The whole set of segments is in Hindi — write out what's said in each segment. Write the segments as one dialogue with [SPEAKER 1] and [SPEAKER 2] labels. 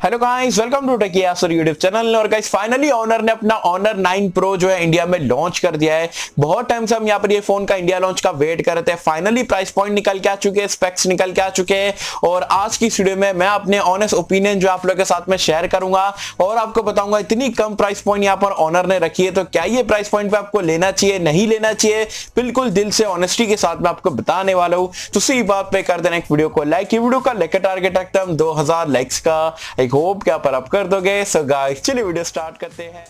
[SPEAKER 1] Hello guys, welcome to techie Yasar YouTube channel. और गाइस फाइनली ऑनर ने अपना ऑनर 9 प्रो जो है इंडिया में लॉन्च कर दिया है। बहुत टाइम से हम यहाँ पर ये फोन का इंडिया लॉन्च का वेट कर रहे थे। फाइनली प्राइस पॉइंट निकल के आ चुके हैं, स्पेक्स निकल के आ चुके हैं और आज की वीडियो में मैं अपने ऑनेस्ट ओपिनियन जो आप लोगों के साथ में शेयर करूंगा और आपको बताऊंगा इतनी कम प्राइस पॉइंट यहाँ पर ऑनर ने रखी है तो क्या ये प्राइस पॉइंट पे आपको लेना चाहिए, नहीं लेना चाहिए, बिल्कुल दिल से ऑनेस्टी के साथ में आपको बताने वाला हूँ। तो इसी बात पे कर देना एक वीडियो को लाइक। ये वीडियो का लेकर टारगेट रखता हम 2000 लाइक्स का। आई होप क्या पर आप कर दोगे। सो गाइस चलिए वीडियो स्टार्ट करते हैं।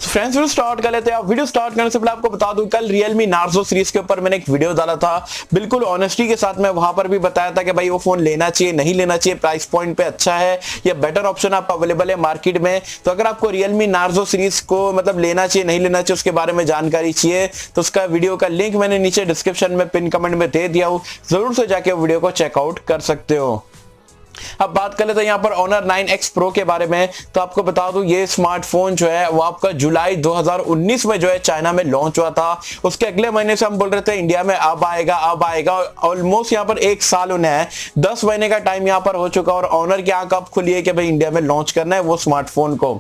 [SPEAKER 1] फ्रेंड्स वीडियो स्टार्ट कर लेते हैं। वीडियो स्टार्ट करने से पहले आपको बता दूं, कल Realme Narzo सीरीज के ऊपर मैंने एक वीडियो डाला था। बिल्कुल ऑनेस्टी के साथ मैं वहां पर भी बताया था कि भाई वो फोन लेना चाहिए, नहीं लेना चाहिए, प्राइस पॉइंट पे अच्छा है या बेटर ऑप्शन आपको अवेलेबल है मार्केट में। तो अगर आपको Realme Narzo सीरीज को मतलब लेना चाहिए, नहीं लेना चाहिए, उसके बारे में जानकारी चाहिए तो उसका वीडियो का लिंक मैंने नीचे डिस्क्रिप्शन में पिन कमेंट में दे दिया हूं, जरूर से जाके वीडियो को चेकआउट कर सकते हो। अब बात कर लेते हैं यहाँ पर Honor 9X Pro के बारे में। तो आपको बता दूं ये स्मार्टफोन जो है वो आपका जुलाई 2019 में जो है चाइना में लॉन्च हुआ था। उसके अगले महीने से हम बोल रहे थे इंडिया में अब आएगा। ऑलमोस्ट यहाँ पर 1 साल होने हैं, 10 महीने का टाइम यहाँ पर हो चुका और ऑनर की आंख अब खुली है कि भाई इंडिया में लॉन्च करना है वो स्मार्टफोन को।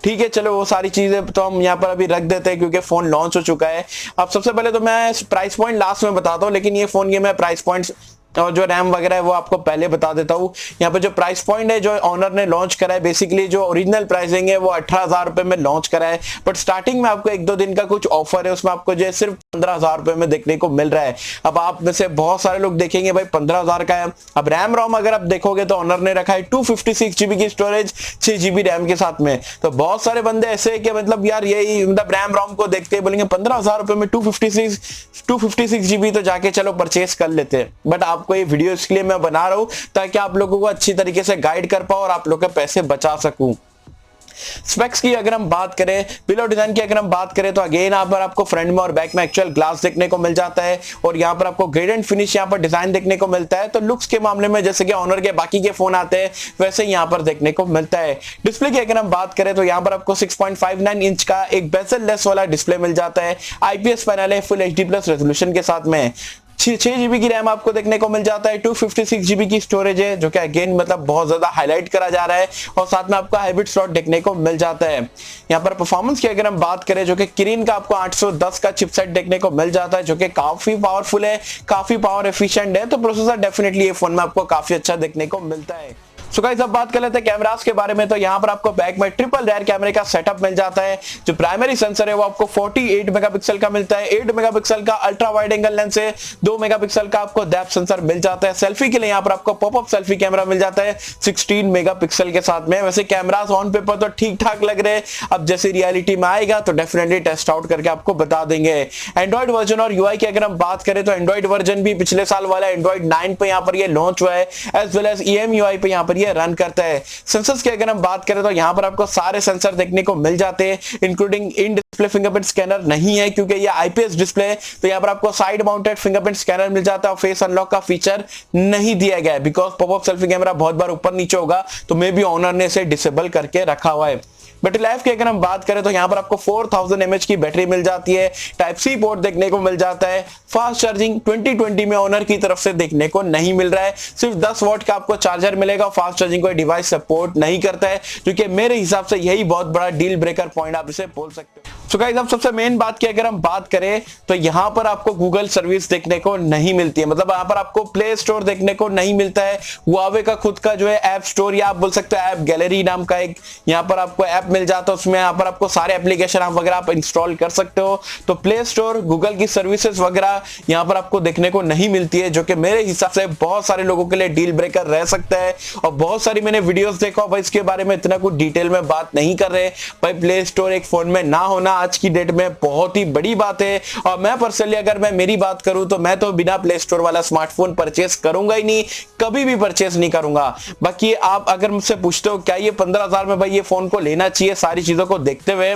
[SPEAKER 1] ठीक है, चलो वो सारी चीजें तो हम यहाँ पर अभी रख देते हैं क्योंकि फोन लॉन्च हो चुका है। अब सबसे पहले तो मैं प्राइस पॉइंट लास्ट में बताता हूँ, लेकिन ये फोन मैं प्राइस पॉइंट और जो रैम वगैरह है वो आपको पहले बता देता हूँ। यहाँ पे जो प्राइस पॉइंट है जो ऑनर ने लॉन्च करा है, बेसिकली जो ओरिजिनल प्राइसिंग है वो 18,000 रुपए में लॉन्च करा है। बट स्टार्टिंग में आपको 1-2 दिन का कुछ ऑफर है, उसमें आपको जो है सिर्फ 15,000 रुपए में देखने को मिल रहा है। अब आप में से बहुत सारे लोग देखेंगे भाई 15,000 का है। अब रैम रोम अगर आप देखोगे तो ऑनर ने रखा है 256 GB की स्टोरेज, 6 GB रैम के साथ में। तो बहुत सारे बंदे ऐसे है कि मतलब यार यही मतलब रैम रोम को देखते बोलेंगे 15,000 रुपए में 256 GB तो जाके चलो परचेस कर लेते हैं। बट आपको ये वीडियो इसलिए मैं बना रहा हूं ताकि आप लोगों को अच्छी तरीके से गाइड कर पाऊं और आप लोगों के पैसे बचा सकूं। स्पेक्स की अगर हम बात करें, बिलो डिजाइन की अगर हम बात करें तो अगेन यहाँ पर आपको फ्रंट में और बैक में एक्चुअल ग्लास देखने को मिल जाता है और यहाँ पर आपको ग्रेड एंड फिनिश यहाँ पर डिजाइन देखने को मिलता है। तो लुक्स के मामले में जैसे कि ऑनर के बाकी के फोन आते हैं वैसे यहाँ पर देखने को मिलता है। डिस्प्ले की अगर हम बात करें तो यहाँ पर आपको 6.59 इंच का एक बेजल लेस वाला डिस्प्ले मिल जाता है। IPS पैनल है, फुल HD+ रेजोल्यूशन के साथ में। 6 GB की रैम आपको देखने को मिल जाता है, 256 GB की स्टोरेज है जो कि अगेन मतलब बहुत ज्यादा हाईलाइट करा जा रहा है और साथ में आपको हाइब्रिड स्लॉट देखने को मिल जाता है। यहाँ पर परफॉर्मेंस की अगर हम बात करें जो कि किरिन का आपको 810 का चिपसेट देखने को मिल जाता है जो कि काफी पावरफुल है, काफी पावर एफिशिएंट है। तो प्रोसेसर डेफिनेटली ये फोन में आपको काफी अच्छा देखने को मिलता है। सो गाइस अब बात कर लेते हैं कैमरास के बारे में। तो यहाँ पर आपको बैक में ट्रिपल रेयर कैमरे का सेटअप मिल जाता है। जो प्राइमरी सेंसर है वो आपको 48 मेगापिक्सल का मिलता है। 8 मेगापिक्सल का अल्ट्रा वाइड एंगल लेंस है, 2 मेगापिक्सल का आपको डेप्थ सेंसर मिल जाता है। सेल्फी के लिए यहाँ पर आपको पॉपअप सेल्फी कैमरा मिल जाता है 16 मेगापिक्सल के साथ में। वैसे कैमरास ऑन पेपर तो ठीक ठाक लग रहे हैं, अब जैसे रियलिटी में आएगा तो डेफिनेटली टेस्ट आउट करके आपको बता देंगे। एंड्रॉइड वर्जन और यूआई की अगर हम बात करें तो एंड्रॉइड वर्जन भी पिछले साल वाला एंड्रॉइड 9 पे यहाँ पर ये लॉन्च हुआ है, एज वेल एज EMUI पे यहाँ पर ये रन करता है। सेंसर्स की अगर हम बात करें तो यहां पर आपको सारे सेंसर देखने को मिल जाते हैं, including in display fingerprint scanner नहीं है क्योंकि ये IPS डिस्प्ले है। तो यहां पर आपको साइड माउंटेड फिंगरप्रिंट स्कैनर मिल जाता है और फेस अनलॉक का फीचर नहीं दिया गया है बिकॉज पॉपअप सेल्फी कैमरा बहुत बार ऊपर नीचे होगा तो मे बी ऑनर ने इसे डिसेबल करके रखा हुआ है। बैटरी लाइफ की अगर हम बात करें तो यहाँ पर आपको 4000 mAh की बैटरी मिल जाती है। टाइप सी पोर्ट देखने को मिल जाता है। फास्ट चार्जिंग 2020 में ऑनर की तरफ से देखने को नहीं मिल रहा है, सिर्फ 10 वॉट का आपको चार्जर मिलेगा। फास्ट चार्जिंग कोई डिवाइस सपोर्ट नहीं करता है जो कि मेरे हिसाब से यही बहुत बड़ा डील ब्रेकर पॉइंट आप इसे बोल सकते हो। सो गाइस अब सबसे मेन बात की अगर हम बात करें तो यहाँ पर आपको गूगल सर्विस देखने को नहीं मिलती है, मतलब यहाँ पर आपको प्ले स्टोर देखने को नहीं मिलता है। हुआवे का खुद का जो है ऐप स्टोर या आप बोल सकते हो ऐप गैलरी नाम का एक यहाँ पर आपको ऐप मिल जाता है, उसमें यहाँ पर आपको सारे एप्लीकेशन आप वगैरह आप इंस्टॉल कर सकते हो। तो प्ले स्टोर गूगल की सर्विसेज वगैरह यहाँ पर आपको देखने को नहीं मिलती है जो कि मेरे हिसाब से बहुत सारे लोगों के लिए डील ब्रेकर रह सकता है। और बहुत सारी मैंने वीडियोस देखा भाई इसके बारे में इतना कुछ डिटेल में बात नहीं कर रहे भाई। प्ले स्टोर एक फोन में ना होना आज की डेट में बहुत ही बड़ी बात है और मैं पर्सनली अगर मैं मेरी बात करूं तो मैं तो बिना प्ले स्टोर वाला स्मार्टफोन परचेस करूंगा ही नहीं, कभी भी परचेस नहीं करूंगा। बाकी आप अगर मुझसे पूछते हो क्या ये 15,000 में भाई ये फोन को लेना चाहिए सारी चीजों को देखते हुए,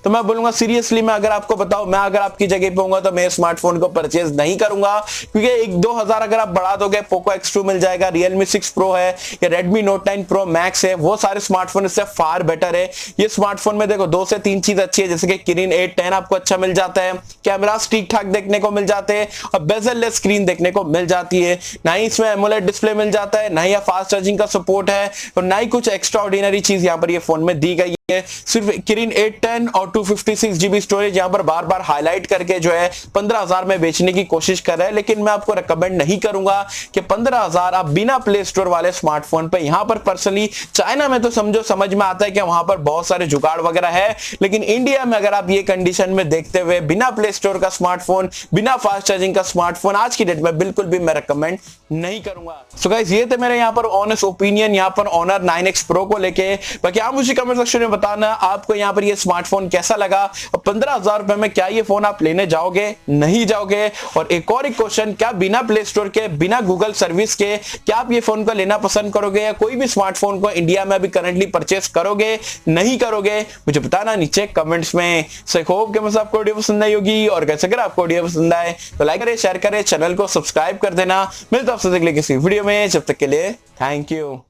[SPEAKER 1] तो मैं बोलूंगा सीरियसली, मैं अगर आपको बताऊं, मैं अगर आपकी जगह पे होऊंगा तो मैं स्मार्टफोन को परचेज नहीं करूंगा, क्योंकि 1-2 हजार अगर आप बढ़ा दोगे, पोको X2 मिल जाएगा, Realme 6 Pro है या Redmi Note 9 Pro Max है, वो सारे स्मार्टफोन इससे फार बेटर है। ये स्मार्टफोन में देखो 2 से 3 चीज अच्छी है, जैसे कि किरिन 810 आपको अच्छा मिल जाता है, कैमरास ठीक ठाक देखने को मिल जाते हैं और बेजल लेस स्क्रीन देखने को मिल जाती है, ना ही इसमें एमोलेड डिस्प्ले मिल जाता है, ना ही फास्ट चार्जिंग का सपोर्ट है और ना ही कुछ एक्स्ट्रा ऑर्डिनरी चीज यहाँ पर ये फोन में दी गई है। सिर्फ किरिन 810 और 256 GB स्टोरेज यहाँ पर बार बार हाईलाइट करके जो है 15,000 में बेचने की कोशिश कर रहे हैं, लेकिन मैं आपको रेकमेंड नहीं करूंगा कि 15,000 आप बिना प्ले स्टोर वाले स्मार्टफोन पे, यहाँ पर पर्सनली चाइना में तो समझो समझ में आता है कि वहां पर बहुत सारे जुगाड़ वगैरह है, लेकिन इंडिया में अगर आप ये कंडीशन में देखते हुए बिना प्ले स्टोर का स्मार्टफोन, बिना फास्ट चार्जिंग का स्मार्टफोन आज की डेट में बिल्कुल भी मैं रेकमेंड नहीं करूंगा। सो गाइस, ये थे मेरे यहाँ पर ऑनेस्ट ओपिनियन यहाँ पर Honor 9X Pro को लेके। बाकी आप मुझे कमेंट सेक्शन में बताना आपको यहाँ पर ये स्मार्टफोन कैसा लगा और 15,000 रुपए में क्या ये फोन आप लेने जाओगे, नहीं जाओगे। और एक और क्वेश्चन, क्या बिना प्ले स्टोर के, बिना गूगल सर्विस के क्या आप ये फोन को लेना पसंद करोगे या कोई भी स्मार्टफोन को इंडिया में अभी करंटली परचेस करोगे, नहीं करोगे, मुझे बताना नीचे कमेंट्स में। सो होप कि आपको वीडियो पसंद आई होगी, और कैसे अगर आपको वीडियो पसंद आए तो लाइक करें, शेयर करें, चैनल को सब्सक्राइब कर देना। मिलता हूं आपसे अगले किसी वीडियो में, जब तक के लिए थैंक यू।